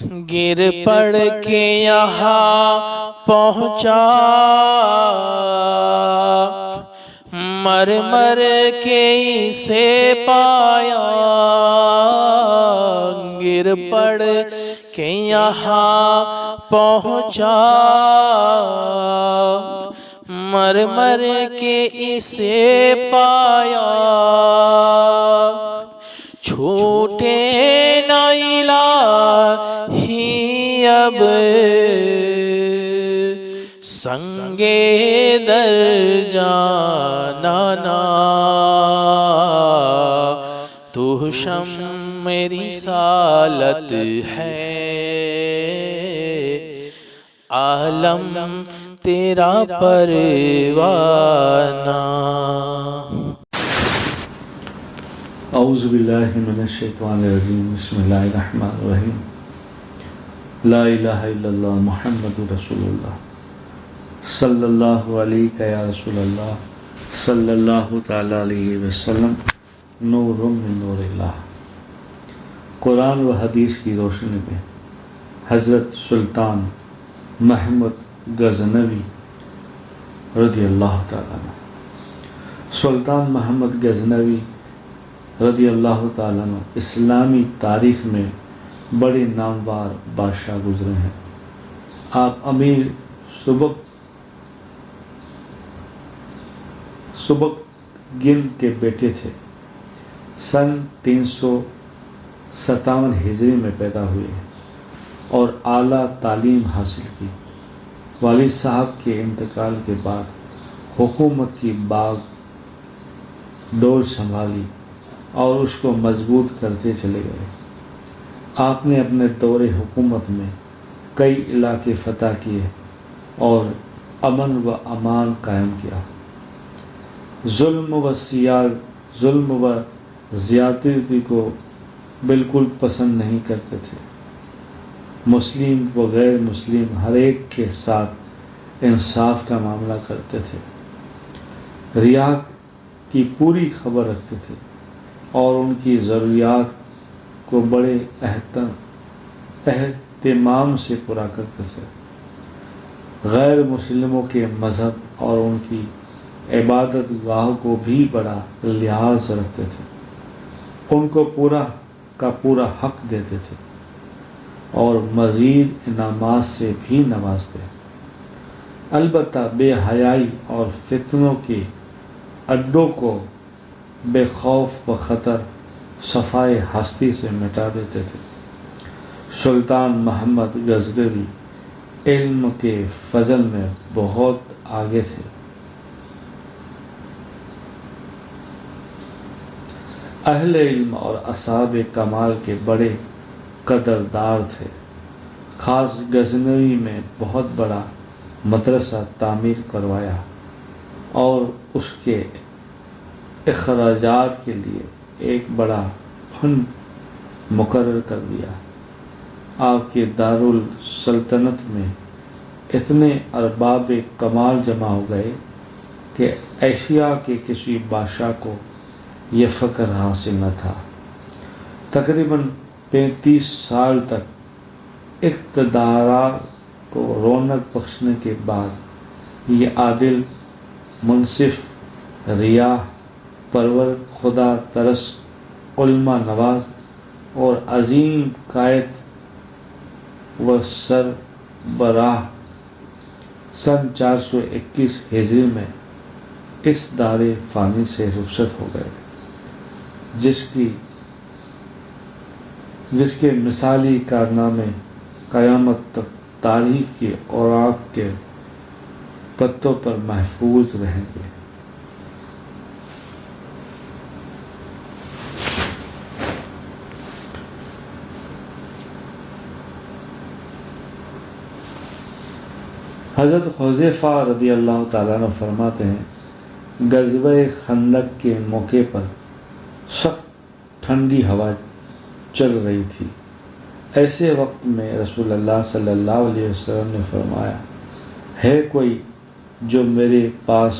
گر پڑ کے یہاں پہنچا، مر مر کے اسے پایا، گر پڑ کے یہاں پہنچا، مر مر کے اسے پایا، چھوٹے نہ الہی اب سنگے در جانانا، تو شمع رسالت ہے، عالم تیرا پروانہ۔ اعوذ باللہ من الشیطان الرجیم، بسم اللہ الرحمن الرحیم، لا الہ الا اللہ محمد رسول اللہ، صلی اللہ علیہ یا رسول اللہ، صلی اللہ تعالی علیہ وسلم، نور من نور اللہ۔ قرآن و حدیث کی روشنی میں حضرت سلطان محمد غزنوی رضی اللہ تعالیٰ عنہ، سلطان محمد غزنوی رضی اللہ تعالیٰ عنہ اسلامی تاریخ میں بڑے نامور بادشاہ گزرے ہیں۔ آپ امیر سبکتگین کے بیٹے تھے۔ سن 357 ہجری میں پیدا ہوئے اور اعلیٰ تعلیم حاصل کی۔ والد صاحب کے انتقال کے بعد حکومت کی باغ ڈور سنبھالی اور اس کو مضبوط کرتے چلے گئے۔ آپ نے اپنے دور حکومت میں کئی علاقے فتح کیے اور امن و امان قائم کیا۔ ظلم و زیادتی کو بالکل پسند نہیں کرتے تھے۔ مسلم و غیر مسلم ہر ایک کے ساتھ انصاف کا معاملہ کرتے تھے، رعایا کی پوری خبر رکھتے تھے اور ان کی ضروریات کو بڑے اہتمام سے پورا کرتے تھے۔ غیر مسلموں کے مذہب اور ان کی عبادت گاہ کو بھی بڑا لحاظ رکھتے تھے، ان کو پورا کا پورا حق دیتے تھے اور مزید انعامات سے بھی نوازتے۔ البتہ بے حیائی اور فتنوں کے اڈوں کو بے خوف و خطر صفائے ہستی سے مٹا دیتے تھے۔ سلطان محمد غزنوی علم کے فضل میں بہت آگے تھے۔ اہل علم اور اصحاب کمال کے بڑے قدردار تھے۔ خاص غزنوی میں بہت بڑا مدرسہ تعمیر کروایا اور اس کے اخراجات کے لیے ایک بڑا فنڈ مقرر کر دیا۔ آپ کے دارالسلطنت میں اتنے ارباب کمال جمع ہو گئے کہ ایشیا کے کسی بادشاہ کو یہ فخر حاصل نہ تھا۔ تقریباً 35 سال تک اقتدار کو رونق بخشنے کے بعد یہ عادل، منصف، رعایا پرور، خدا ترس، علماء نواز اور عظیم قائد و سربراہ سن 421 ہجری میں اس دار فانی سے رخصت ہو گئے، جس کے مثالی کارنامے قیامت تک تاریخ کے اوراق کے پتوں پر محفوظ رہیں گے۔ حضرت حذیفہ رضی اللہ تعالیٰ عنہ فرماتے ہیں، غزوہ خندق کے موقع پر سخت ٹھنڈی ہوا چل رہی تھی۔ ایسے وقت میں رسول اللہ صلی اللہ علیہ وسلم نے فرمایا، ہے کوئی جو میرے پاس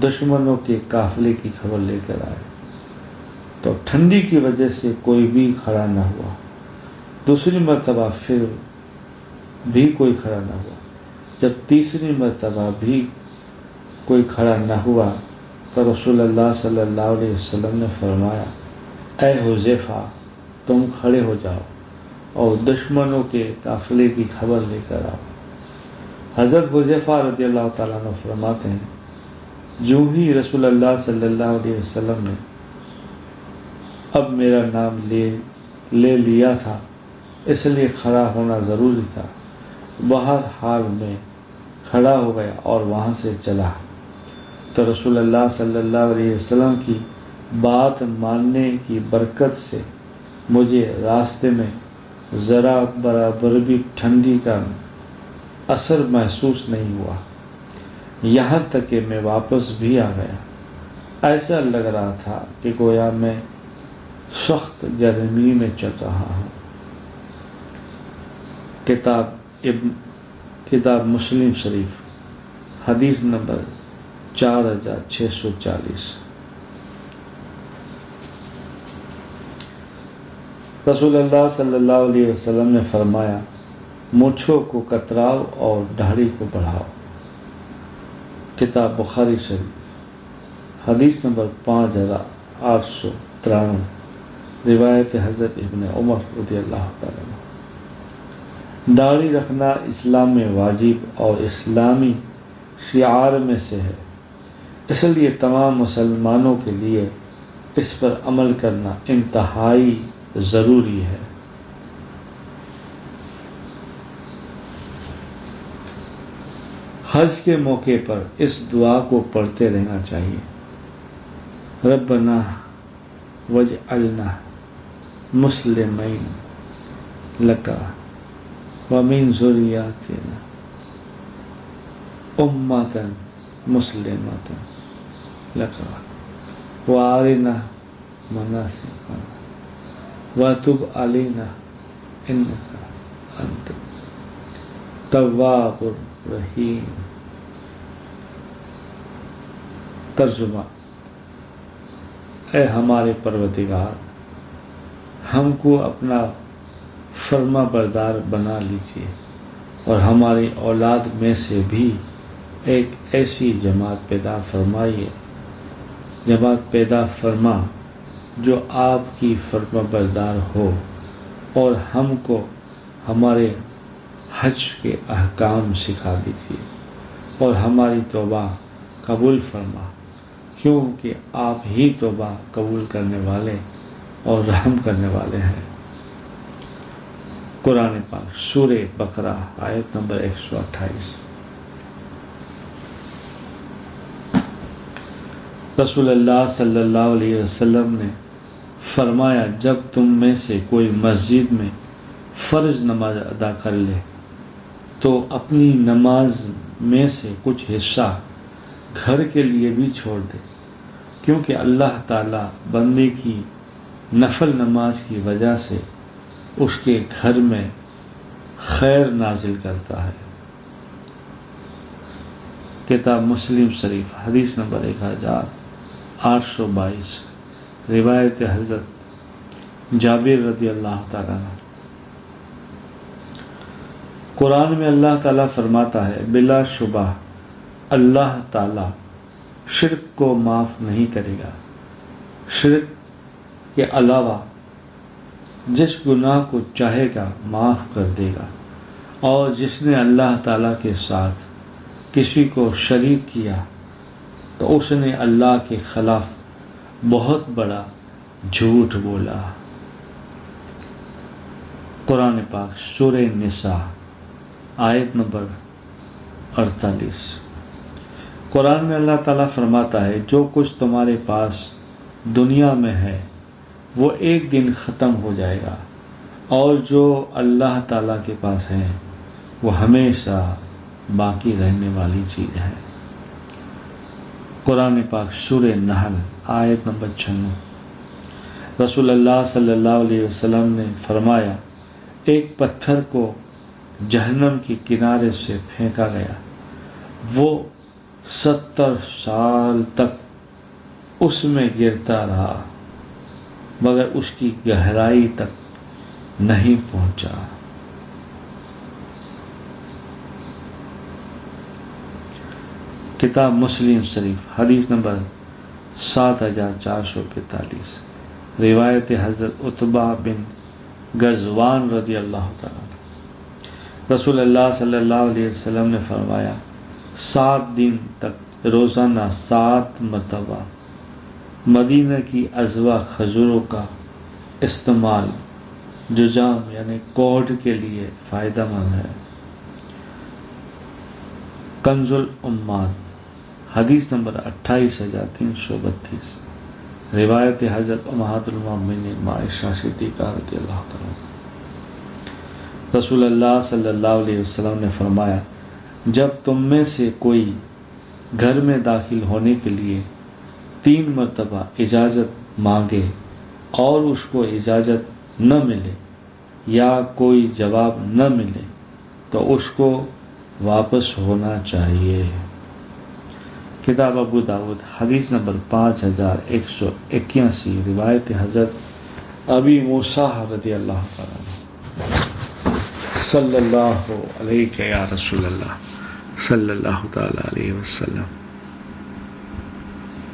دشمنوں کے قافلے کی خبر لے کر آئے؟ تو ٹھنڈی کی وجہ سے کوئی بھی کھڑا نہ ہوا۔ دوسری مرتبہ پھر بھی کوئی کھڑا نہ ہوا۔ جب تیسری مرتبہ بھی کوئی کھڑا نہ ہوا تو رسول اللہ صلی اللہ علیہ وسلم نے فرمایا، اے حذیفہ تم کھڑے ہو جاؤ اور دشمنوں کے قافلے کی خبر لے کر آؤ۔ حضرت حذیفہ رضی اللہ تعالیٰ عنہ فرماتے ہیں، جو ہی رسول اللہ صلی اللہ علیہ وسلم نے اب میرا نام لے لیا تھا، اس لیے کھڑا ہونا ضروری تھا، بہر حال میں کھڑا ہو گیا اور وہاں سے چلا تو رسول اللہ صلی اللہ علیہ وسلم کی بات ماننے کی برکت سے مجھے راستے میں ذرا برابر بھی ٹھنڈی کا اثر محسوس نہیں ہوا، یہاں تک کہ میں واپس بھی آ گیا۔ ایسا لگ رہا تھا کہ گویا میں سخت گرمی میں چل رہا ہوں۔ کتاب مسلم شریف، حدیث نمبر 4640۔ رسول اللہ صلی اللہ علیہ وسلم نے فرمایا، مونچھوں کو کتراؤ اور داڑھی کو بڑھاؤ۔ کتاب بخاری شریف، حدیث نمبر 5893، روایت حضرت ابن عمر رضی اللہ تعالیٰ عنہ۔ داڑھی رکھنا اسلام میں واجب اور اسلامی شعار میں سے ہے، اس لیے تمام مسلمانوں کے لیے اس پر عمل کرنا انتہائی ضروری ہے۔ حج کے موقع پر اس دعا کو پڑھتے رہنا چاہیے، ربنا واجعلنا مسلمین لک ومن ذریاتنا امۃ مسلمۃ لک وارنا مناسکنا وتب علینا انک انت التواب الرحیم۔ ترجمہ، اے ہمارے پروردگار، ہم کو اپنا فرما بردار بنا لیجیے اور ہماری اولاد میں سے بھی ایک ایسی جماعت پیدا فرما جو آپ کی فرما بردار ہو، اور ہم کو ہمارے حج کے احکام سکھا دیجیے اور ہماری توبہ قبول فرما، کیونکہ آپ ہی توبہ قبول کرنے والے اور رحم کرنے والے ہیں۔ قرآن پاک سورہ بقرہ آیت نمبر 128۔ رسول اللہ صلی اللہ علیہ وسلم نے فرمایا، جب تم میں سے کوئی مسجد میں فرض نماز ادا کر لے تو اپنی نماز میں سے کچھ حصہ گھر کے لیے بھی چھوڑ دے، کیونکہ اللہ تعالیٰ بندے کی نفل نماز کی وجہ سے اس کے گھر میں خیر نازل کرتا ہے۔ کتاب مسلم شریف، حدیث نمبر 1822، روایت حضرت جابر رضی اللہ تعالیٰ عنہ۔ قرآن میں اللہ تعالیٰ فرماتا ہے، بلا شبہ اللہ تعالیٰ شرک کو معاف نہیں کرے گا، شرک کے علاوہ جس گناہ کو چاہے گا معاف کر دے گا، اور جس نے اللہ تعالیٰ کے ساتھ کسی کو شریک کیا تو اس نے اللہ کے خلاف بہت بڑا جھوٹ بولا۔ قرآن پاک سورہ نساء آیت نمبر 48۔ قرآن میں اللہ تعالیٰ فرماتا ہے، جو کچھ تمہارے پاس دنیا میں ہے وہ ایک دن ختم ہو جائے گا، اور جو اللہ تعالیٰ کے پاس ہے وہ ہمیشہ باقی رہنے والی چیز ہے۔ قرآن پاک سورہ نحل آیت نمبر 96۔ رسول اللہ صلی اللہ علیہ وسلم نے فرمایا، ایک پتھر کو جہنم کے کنارے سے پھینکا گیا، وہ 70 سال تک اس میں گرتا رہا، مگر اس کی گہرائی تک نہیں پہنچا۔ کتاب مسلم شریف حدیث نمبر 7445، روایت حضرت عتبہ بن غزوان رضی اللہ تعالیٰ عنہ۔ رسول اللہ صلی اللہ علیہ وسلم نے فرمایا 7 دن تک روزانہ 7 مرتبہ مدینہ کی ازوا کھجوروں کا استعمال ججام یعنی کوڑ کے لیے فائدہ مند ہے۔ کنز الامات حدیث نمبر 28332، روایت حضرت امہات المؤمنین عائشہ صدیقہ رضی اللہ تعالیٰ عنہ۔ رسول اللہ صلی اللہ علیہ وسلم نے فرمایا جب تم میں سے کوئی گھر میں داخل ہونے کے لیے 3 مرتبہ اجازت مانگے اور اس کو اجازت نہ ملے یا کوئی جواب نہ ملے تو اس کو واپس ہونا چاہیے۔ کتاب ابو داود حدیث نمبر 5181، روایت حضرت ابی موسیٰ رضی اللہ تعالیٰ عنہ۔ صلی اللہ علیہ یا رسول اللہ صلی اللہ تعالیٰ علیہ وسلم۔